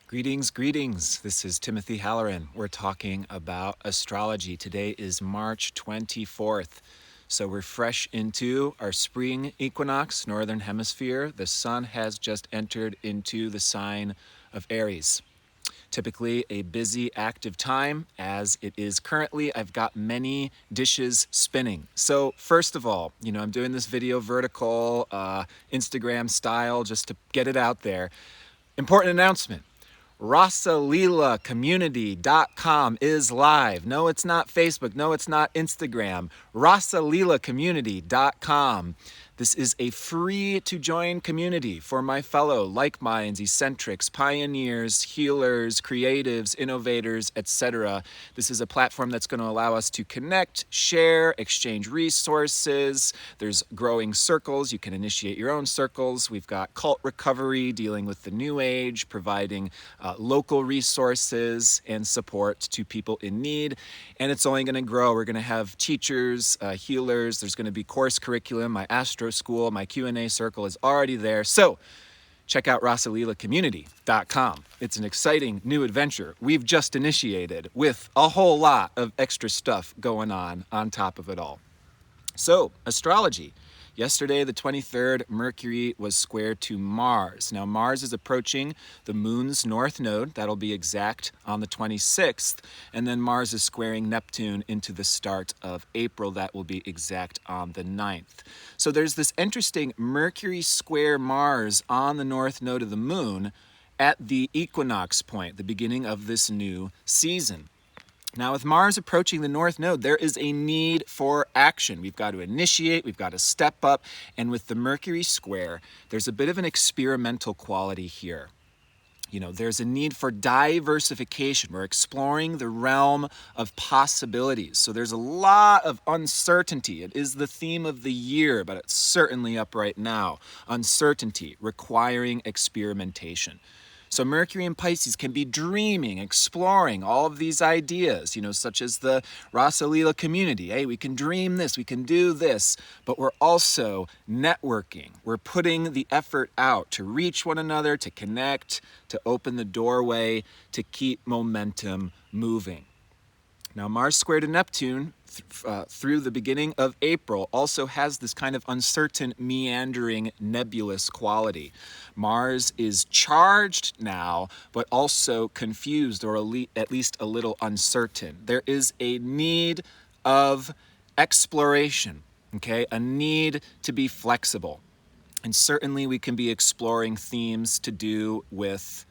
Greetings, greetings. This is Timothy Halloran. We're talking about astrology. Today is March 24th. So we're fresh into our spring equinox, northern hemisphere. The sun has just entered into the sign of Aries. Typically a busy, active time, as it is currently. I've got many dishes spinning. So first of all, I'm doing this video vertical, Instagram style, just to get it out there. Important announcement. Rasalila Community.com is live. No, it's not Facebook. No, it's not Instagram. Rasalila Community.com. This is a free-to-join community for my fellow like-minds, eccentrics, pioneers, healers, creatives, innovators, etc. This is a platform that's going to allow us to connect, share, exchange resources. There's growing circles. You can initiate your own circles. We've got cult recovery, dealing with the new age, providing local resources and support to people in need. And it's only going to grow. We're going to have teachers, healers. There's going to be course curriculum. My Astro School, my Q&A circle is already there. So check out RasalilaCommunity.com. It's an exciting new adventure we've just initiated with a whole lot of extra stuff going on top of it all. So, astrology. Yesterday, the 23rd, Mercury was square to Mars. Now, Mars is approaching the moon's north node. That'll be exact on the 26th. And then Mars is squaring Neptune into the start of April. That will be exact on the 9th. So there's this interesting Mercury square Mars on the north node of the moon at the equinox point, the beginning of this new season. Now, with Mars approaching the north node, there is a need for action. We've got to initiate, we've got to step up, and with the Mercury square, there's a bit of an experimental quality here. There's a need for diversification. We're exploring the realm of possibilities. So there's a lot of uncertainty. It is the theme of the year, but it's certainly up right now. Uncertainty requiring experimentation. So Mercury in Pisces can be dreaming, exploring all of these ideas, such as the Rasalila Community. Hey, we can dream this, we can do this, but we're also networking. We're putting the effort out to reach one another, to connect, to open the doorway, to keep momentum moving. Now, Mars square to Neptune through the beginning of April also has this kind of uncertain, meandering, nebulous quality. Mars is charged now, but also confused, or at least a little uncertain. There is a need of exploration, a need to be flexible. And certainly we can be exploring themes to do with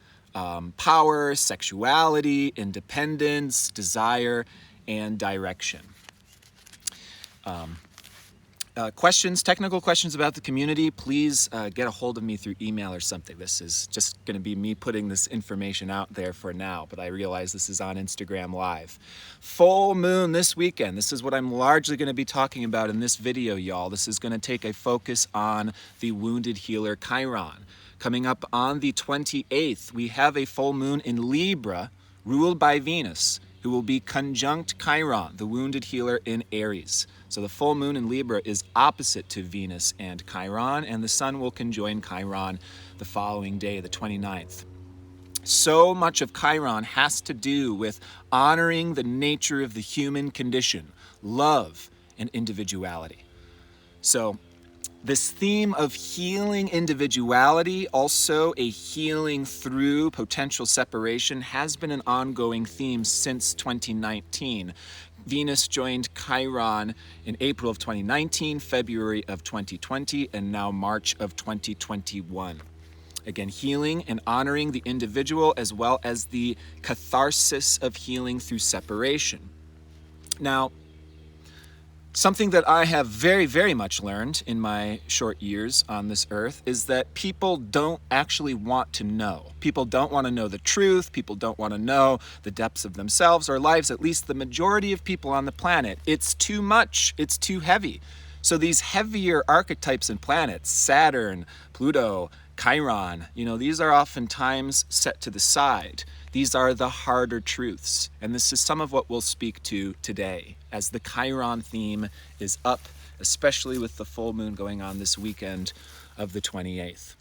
power, sexuality, independence, desire, and direction. Technical questions about the community, please get a hold of me through email or something. This is just going to be me putting this information out there for now, but I realize this is on Instagram Live. Full moon this weekend. This is what I'm largely going to be talking about in this video, y'all. This is going to take a focus on the wounded healer Chiron. Coming up on the 28th, we have a full moon in Libra, ruled by Venus, who will be conjunct Chiron, the wounded healer in Aries. So the full moon in Libra is opposite to Venus and Chiron, and the sun will conjoin Chiron the following day, the 29th. So much of Chiron has to do with honoring the nature of the human condition, love and individuality. So this theme of healing individuality, also a healing through potential separation, has been an ongoing theme since 2019. Venus joined Chiron in April of 2019, February of 2020, and now March of 2021. Again, healing and honoring the individual as well as the catharsis of healing through separation. Now, something that I have very, very much learned in my short years on this earth is that people don't actually want to know. People don't want to know the truth. People don't want to know the depths of themselves or lives, at least the majority of people on the planet. It's too much. It's too heavy. So these heavier archetypes and planets, Saturn, Pluto, Chiron, these are oftentimes set to the side. These are the harder truths. And this is some of what we'll speak to today as the Chiron theme is up, especially with the full moon going on this weekend of the 28th.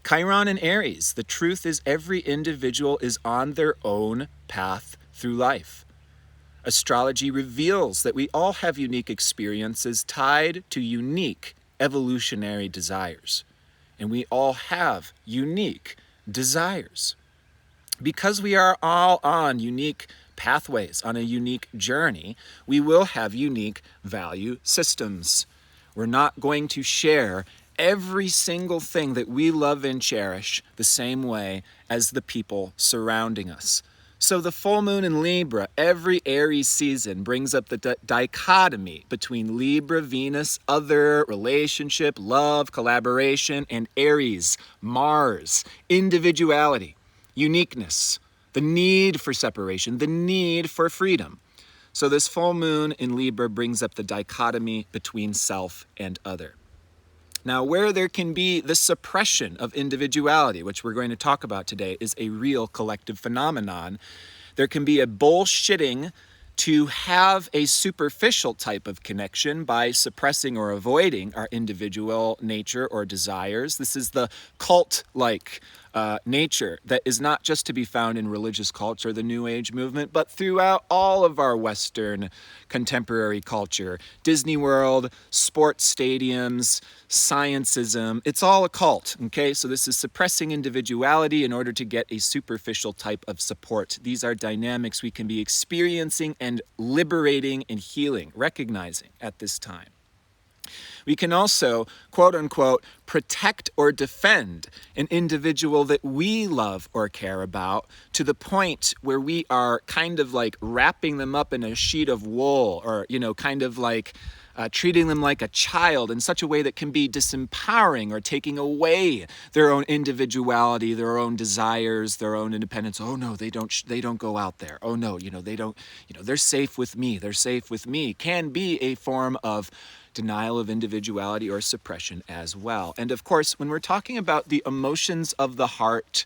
Chiron and Aries, the truth is every individual is on their own path through life. Astrology reveals that we all have unique experiences tied to unique evolutionary desires. And we all have unique desires. Because we are all on unique pathways, on a unique journey, we will have unique value systems. We're not going to share every single thing that we love and cherish the same way as the people surrounding us. So the full moon in Libra, every Aries season brings up the dichotomy between Libra, Venus, other, relationship, love, collaboration, and Aries, Mars, individuality, uniqueness, the need for separation, the need for freedom. So this full moon in Libra brings up the dichotomy between self and other. Now, where there can be the suppression of individuality, which we're going to talk about today, is a real collective phenomenon. There can be a bullshitting to have a superficial type of connection by suppressing or avoiding our individual nature or desires. This is the cult-like nature that is not just to be found in religious cults or the New Age movement, but throughout all of our Western contemporary culture. Disney World, sports stadiums, sciencism, it's all a cult, okay? So this is suppressing individuality in order to get a superficial type of support. These are dynamics we can be experiencing and liberating and healing, recognizing at this time. We can also, quote unquote, protect or defend an individual that we love or care about to the point where we are kind of like wrapping them up in a sheet of wool or, kind of like treating them like a child in such a way that can be disempowering or taking away their own individuality, their own desires, their own independence. Oh no, they don't go out there. Oh no, they don't, they're safe with me. They're safe with me can be a form of denial of individuality or suppression as well. And of course, when we're talking about the emotions of the heart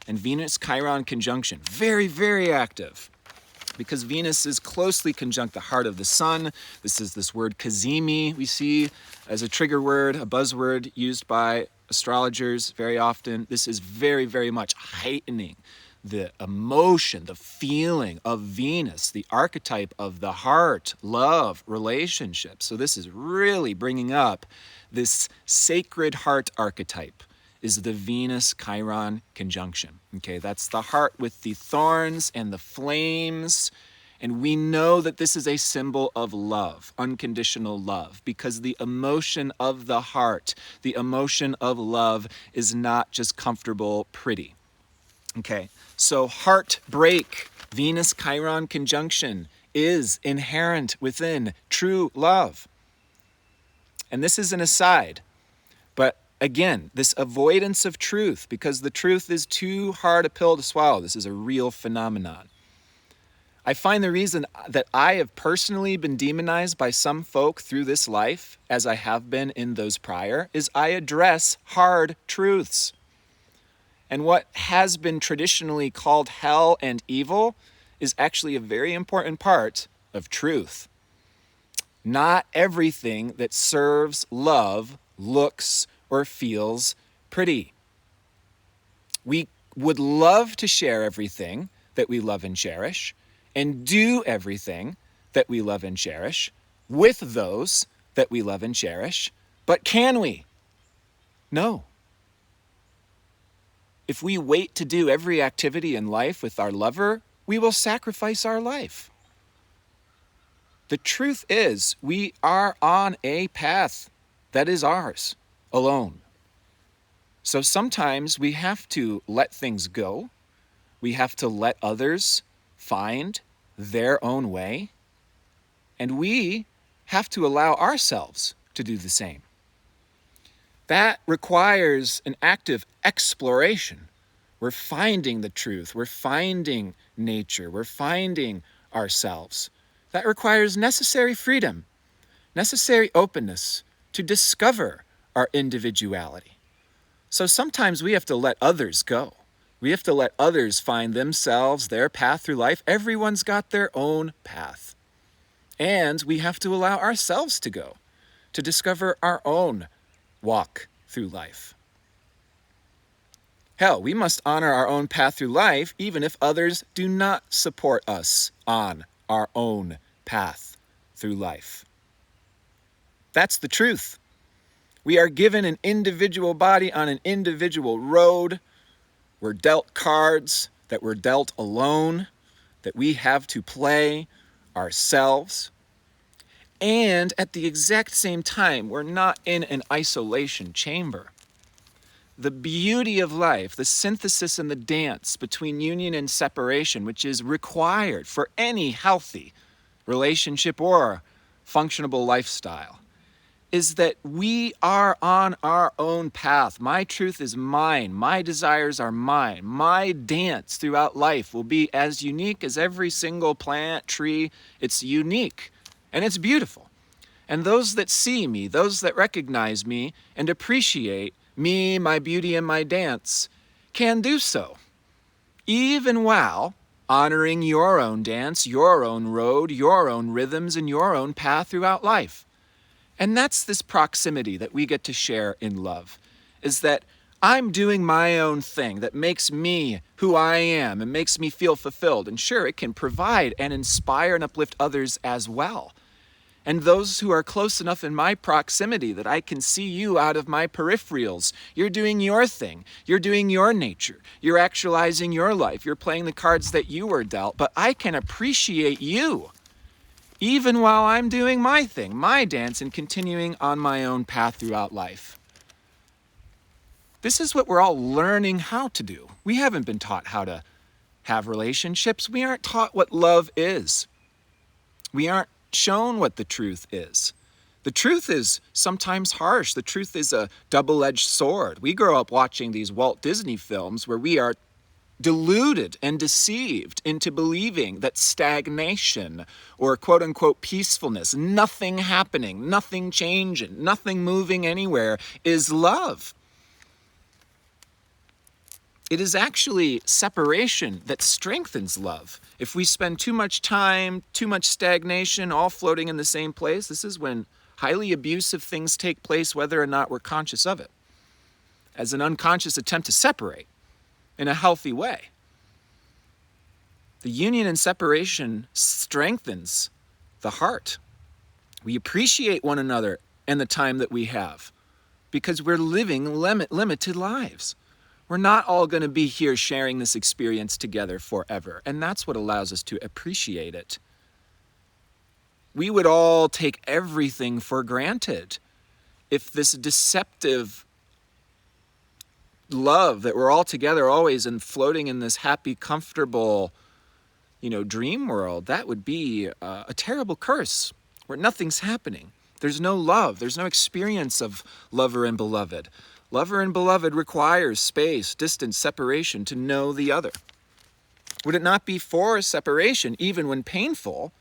and Venus-Chiron conjunction, very, very active, because Venus is closely conjunct the heart of the sun. This is this word kazemi we see as a trigger word, a buzzword used by astrologers very often. This is very, very much heightening the emotion, the feeling of Venus, the archetype of the heart, love, relationship. So this is really bringing up this sacred heart archetype is the Venus-Chiron conjunction. Okay, that's the heart with the thorns and the flames. And we know that this is a symbol of love, unconditional love, because the emotion of the heart, the emotion of love is not just comfortable, pretty. Okay, so heartbreak, Venus-Chiron conjunction is inherent within true love. And this is an aside, but again, this avoidance of truth, because the truth is too hard a pill to swallow. This is a real phenomenon. I find the reason that I have personally been demonized by some folk through this life, as I have been in those prior, is I address hard truths. And what has been traditionally called hell and evil is actually a very important part of truth. Not everything that serves love looks or feels pretty. We would love to share everything that we love and cherish and do everything that we love and cherish with those that we love and cherish, but can we? No. If we wait to do every activity in life with our lover, we will sacrifice our life. The truth is, we are on a path that is ours alone. So sometimes we have to let things go. We have to let others find their own way. And we have to allow ourselves to do the same. That requires an active exploration. We're finding the truth. We're finding nature. We're finding ourselves. That requires necessary freedom, necessary openness to discover our individuality. So sometimes we have to let others go. We have to let others find themselves, their path through life. Everyone's got their own path. And we have to allow ourselves to go, to discover our own walk through life. Hell, we must honor our own path through life, even if others do not support us on our own path through life. That's the truth. We are given an individual body on an individual road. We're dealt cards that we're dealt alone, that we have to play ourselves. And at the exact same time, we're not in an isolation chamber. The beauty of life, the synthesis and the dance between union and separation, which is required for any healthy relationship or functionable lifestyle, is that we are on our own path. My truth is mine. My desires are mine. My dance throughout life will be as unique as every single plant, tree. It's unique and it's beautiful. And those that see me, those that recognize me and appreciate me, my beauty, and my dance can do so, even while honoring your own dance, your own road, your own rhythms, and your own path throughout life. And that's this proximity that we get to share in love, is that I'm doing my own thing that makes me who I am and makes me feel fulfilled. And sure, it can provide and inspire and uplift others as well. And those who are close enough in my proximity that I can see you out of my peripherals. You're doing your thing. You're doing your nature. You're actualizing your life. You're playing the cards that you were dealt. But I can appreciate you, even while I'm doing my thing, my dance, and continuing on my own path throughout life. This is what we're all learning how to do. We haven't been taught how to have relationships. We aren't taught what love is. We aren't shown what the truth is. The truth is sometimes harsh. The truth is a double-edged sword. We grow up watching these Walt Disney films where we are deluded and deceived into believing that stagnation or quote-unquote peacefulness, nothing happening, nothing changing, nothing moving anywhere, is love. It is actually separation that strengthens love. If we spend too much time, too much stagnation, all floating in the same place, this is when highly abusive things take place, whether or not we're conscious of it, as an unconscious attempt to separate in a healthy way. The union and separation strengthens the heart. We appreciate one another and the time that we have because we're living limited lives. We're not all going to be here sharing this experience together forever, and that's what allows us to appreciate it. We would all take everything for granted if this deceptive love that we're all together always and floating in this happy, comfortable, dream world, that would be a terrible curse where nothing's happening. There's no love. There's no experience of lover and beloved. Lover and beloved requires space, distance, separation to know the other. Would it not be for separation, even when painful,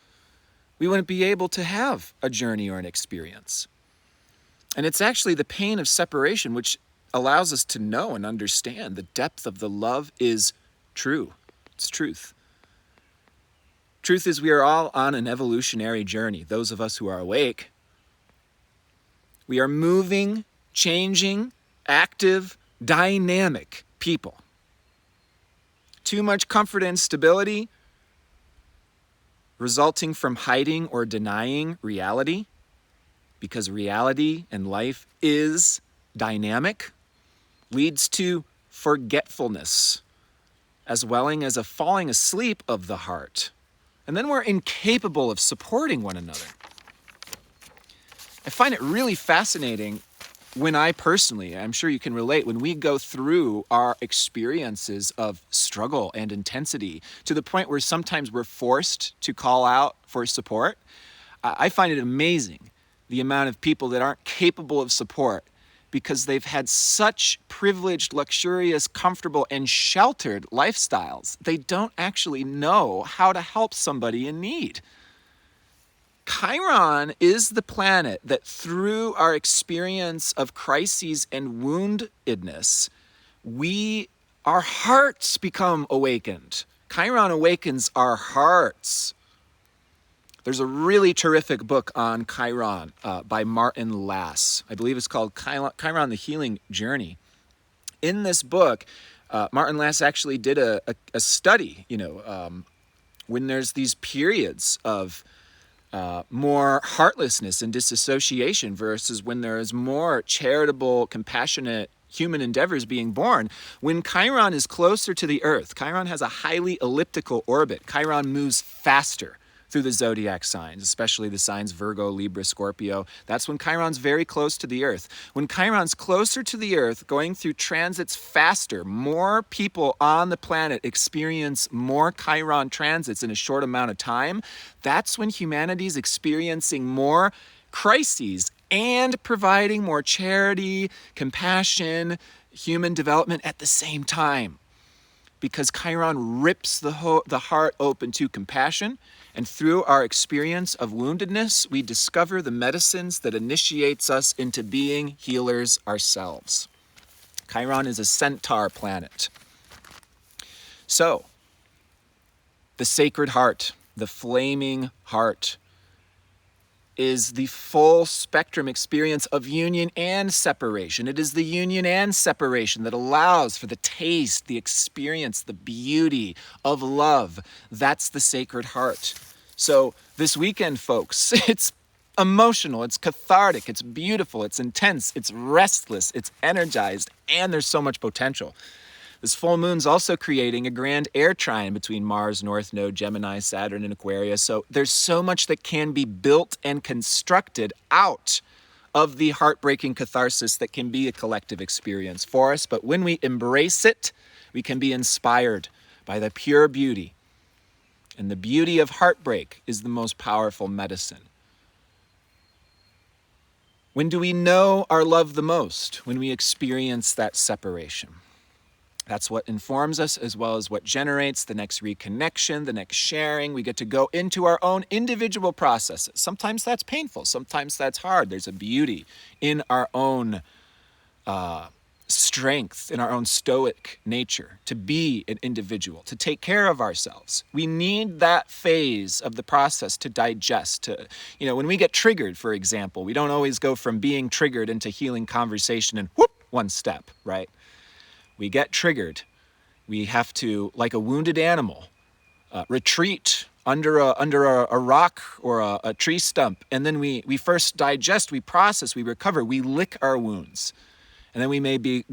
we wouldn't be able to have a journey or an experience. And it's actually the pain of separation which allows us to know and understand the depth of the love is true. It's truth. Truth is we are all on an evolutionary journey, those of us who are awake. We are moving, changing, active, dynamic people. Too much comfort and stability resulting from hiding or denying reality, because reality and life is dynamic, leads to forgetfulness, as well as a falling asleep of the heart. And then we're incapable of supporting one another. I find it really fascinating when I personally, I'm sure you can relate, when we go through our experiences of struggle and intensity to the point where sometimes we're forced to call out for support. I find it amazing the amount of people that aren't capable of support because they've had such privileged, luxurious, comfortable, and sheltered lifestyles. They don't actually know how to help somebody in need. Chiron is the planet that through our experience of crises and woundedness, our hearts become awakened. Chiron awakens our hearts. There's a really terrific book on Chiron by Martin Lass. I believe it's called Chiron, the Healing Journey. In this book, Martin Lass actually did a study, when there's these periods of more heartlessness and disassociation versus when there is more charitable, compassionate human endeavors being born. When Chiron is closer to the Earth, Chiron has a highly elliptical orbit. Chiron moves faster through the zodiac signs, especially the signs Virgo, Libra, Scorpio. That's when Chiron's very close to the Earth. When Chiron's closer to the Earth, going through transits faster, more people on the planet experience more Chiron transits in a short amount of time. That's when humanity's experiencing more crises and providing more charity, compassion, human development at the same time. Because Chiron rips the heart open to compassion, and through our experience of woundedness, we discover the medicines that initiates us into being healers ourselves. Chiron is a centaur planet. So, the sacred heart, the flaming heart, is the full spectrum experience of union and separation. It is the union and separation that allows for the taste, the experience, the beauty of love. That's the sacred heart. So this weekend, folks, it's emotional, it's cathartic, it's beautiful, it's intense, it's restless, it's energized, and there's so much potential. This full moon's also creating a grand air trine between Mars, North Node, Gemini, Saturn, and Aquarius. So there's so much that can be built and constructed out of the heartbreaking catharsis that can be a collective experience for us. But when we embrace it, we can be inspired by the pure beauty. And the beauty of heartbreak is the most powerful medicine. When do we know our love the most? When we experience that separation. That's what informs us, as well as what generates the next reconnection, the next sharing. We get to go into our own individual processes. Sometimes that's painful. Sometimes that's hard. There's a beauty in our own strength, in our own stoic nature, to be an individual, to take care of ourselves. We need that phase of the process to digest. When we get triggered, for example, we don't always go from being triggered into healing conversation and whoop, one step, right? We get triggered. We have to, like a wounded animal, retreat under a rock or a tree stump. And then we first digest, we process, we recover, we lick our wounds. And then we may be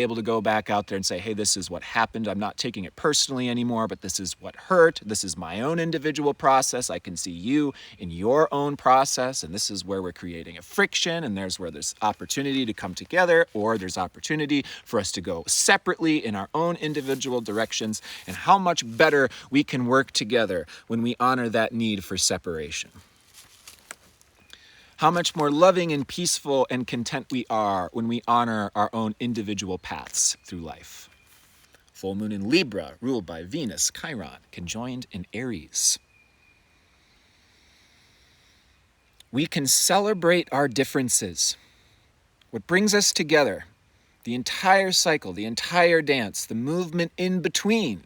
able to go back out there and say, hey, this is what happened. I'm not taking it personally anymore, but this is what hurt. This is my own individual process. I can see you in your own process. And this is where we're creating a friction. And there's where there's opportunity to come together, or there's opportunity for us to go separately in our own individual directions. And how much better we can work together when we honor that need for separation. How much more loving and peaceful and content we are when we honor our own individual paths through life. Full moon in Libra, ruled by Venus, Chiron, conjoined in Aries. We can celebrate our differences. What brings us together, the entire cycle, the entire dance, the movement in between,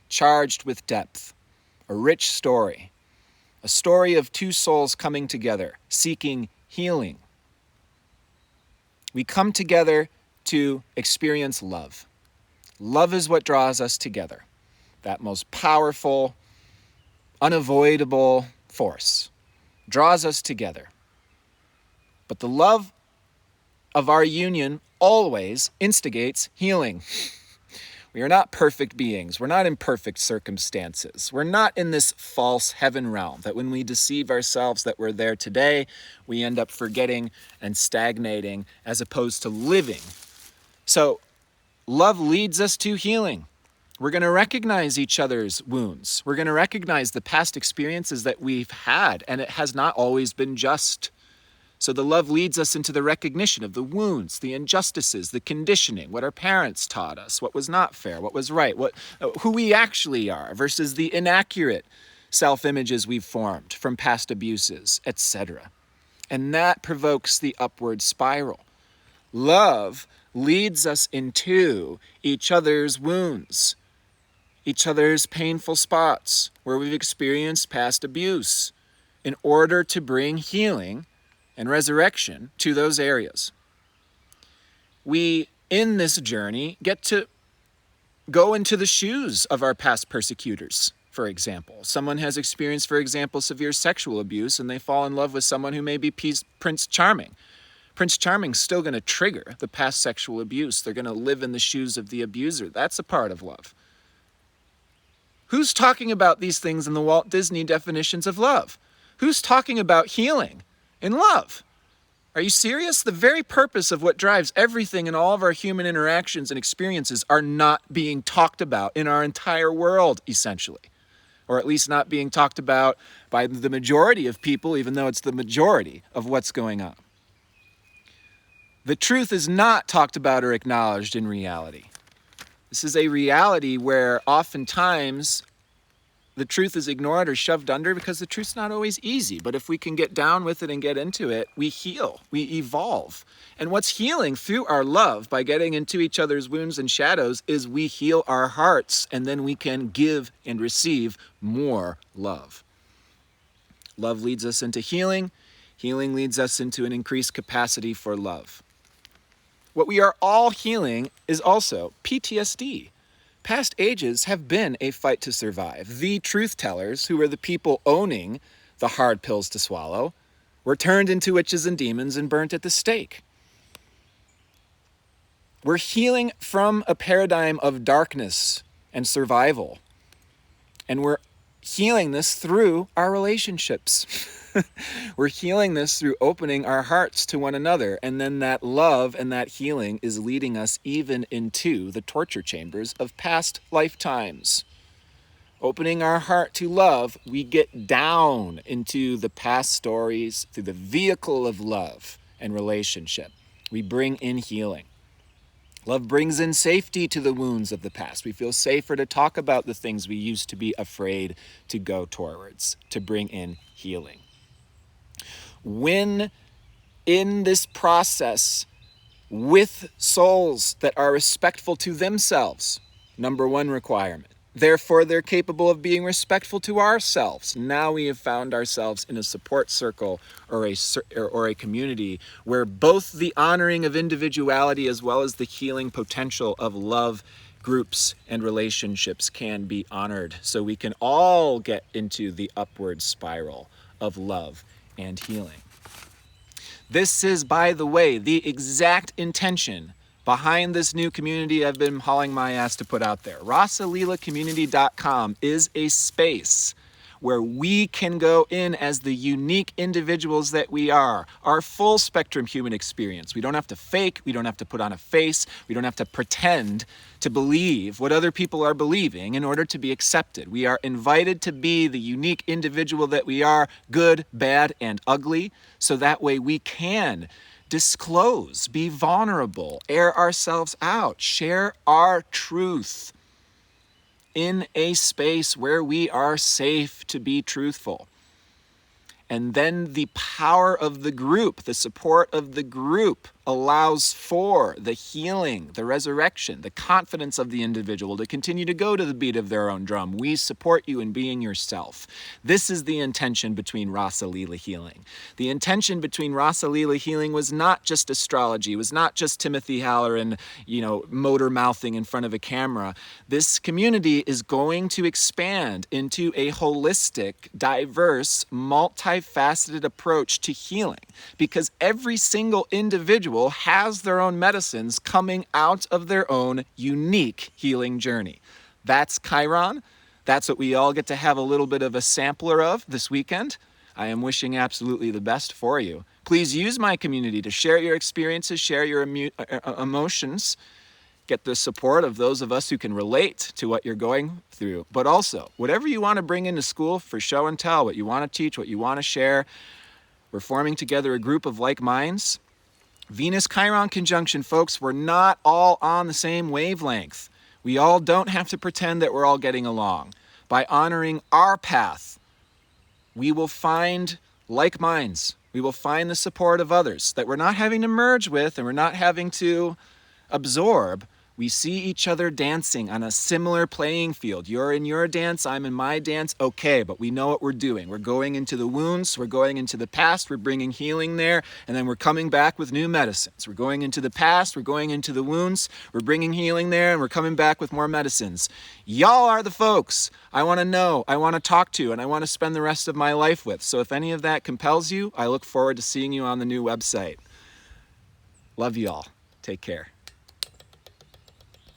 charged with depth, a rich story. A story of two souls coming together, seeking healing. We come together to experience love. Love is what draws us together. That most powerful, unavoidable force draws us together. But the love of our union always instigates healing. We are not perfect beings. We're not in perfect circumstances. We're not in this false heaven realm that when we deceive ourselves that we're there today, we end up forgetting and stagnating as opposed to living. So love leads us to healing. We're going to recognize each other's wounds. We're going to recognize the past experiences that we've had, and it has not always been just. So the love leads us into the recognition of the wounds, the injustices, the conditioning, what our parents taught us, what was not fair, what was right, who we actually are versus the inaccurate self-images we've formed from past abuses, etc. And that provokes the upward spiral. Love leads us into each other's wounds, each other's painful spots where we've experienced past abuse in order to bring healing and resurrection to those areas. We in this journey, get to go into the shoes of our past persecutors, for example. Someone has experienced, for example, severe sexual abuse, and they fall in love with someone who may be Prince Charming. Prince Charming's still going to trigger the past sexual abuse. They're going to live in the shoes of the abuser. That's a part of love. Who's talking about these things in the Walt Disney definitions of love? Who's talking about healing in love? Are you serious? The very purpose of what drives everything in all of our human interactions and experiences are not being talked about in our entire world, essentially. Or at least not being talked about by the majority of people, even though it's the majority of what's going on. The truth is not talked about or acknowledged in reality. This is a reality where oftentimes the truth is ignored or shoved under because the truth's not always easy. But if we can get down with it and get into it, we heal, we evolve. And what's healing through our love by getting into each other's wounds and shadows is we heal our hearts, and then we can give and receive more love. Love leads us into healing. Healing leads us into an increased capacity for love. What we are all healing is also PTSD. Past ages have been a fight to survive. The truth tellers, who were the people owning the hard pills to swallow, were turned into witches and demons and burnt at the stake. We're healing from a paradigm of darkness and survival. And we're healing this through our relationships. We're healing this through opening our hearts to one another. And then that love and that healing is leading us even into the torture chambers of past lifetimes. Opening our heart to love, we get down into the past stories through the vehicle of love and relationship. We bring in healing. Love brings in safety to the wounds of the past. We feel safer to talk about the things we used to be afraid to go towards, to bring in healing. When in this process, with souls that are respectful to themselves, number one requirement. Therefore, they're capable of being respectful to ourselves. Now we have found ourselves in a support circle or a community where both the honoring of individuality as well as the healing potential of love groups and relationships can be honored. So we can all get into the upward spiral of love and healing. This is, by the way, the exact intention behind this new community I've been hauling my ass to put out there. RasalilaCommunity.com is a space where we can go in as the unique individuals that we are, our full spectrum human experience. We don't have to fake, we don't have to put on a face, we don't have to pretend to believe what other people are believing in order to be accepted. We are invited to be the unique individual that we are, good, bad, and ugly, so that way we can disclose, be vulnerable, air ourselves out, share our truth in a space where we are safe to be truthful. And then the power of the group, the support of the group allows for the healing, the resurrection, the confidence of the individual to continue to go to the beat of their own drum. We support you in being yourself. This is the intention between Rasalila healing. The intention between Rasalila healing was not just astrology, was not just Timothy Halloran, motor mouthing in front of a camera. This community is going to expand into a holistic, diverse, multifaceted approach to healing because every single individual has their own medicines coming out of their own unique healing journey. That's Chiron. That's what we all get to have a little bit of a sampler of this weekend. I am wishing absolutely the best for you. Please use my community to share your experiences, share your emotions, get the support of those of us who can relate to what you're going through. But also, whatever you want to bring into school for show and tell, what you want to teach, what you want to share, we're forming together a group of like minds. Venus-Chiron conjunction, folks, we're not all on the same wavelength. We all don't have to pretend that we're all getting along. By honoring our path, we will find like minds. We will find the support of others that we're not having to merge with and we're not having to absorb, We see each other dancing on a similar playing field. You're in your dance, I'm in my dance, okay, but we know what we're doing. We're going into the wounds, we're going into the past, we're bringing healing there, and then we're coming back with new medicines. We're going into the past, we're going into the wounds, we're bringing healing there, and we're coming back with more medicines. Y'all are the folks I want to know, I want to talk to, and I want to spend the rest of my life with. So if any of that compels you, I look forward to seeing you on the new website. Love y'all. Take care.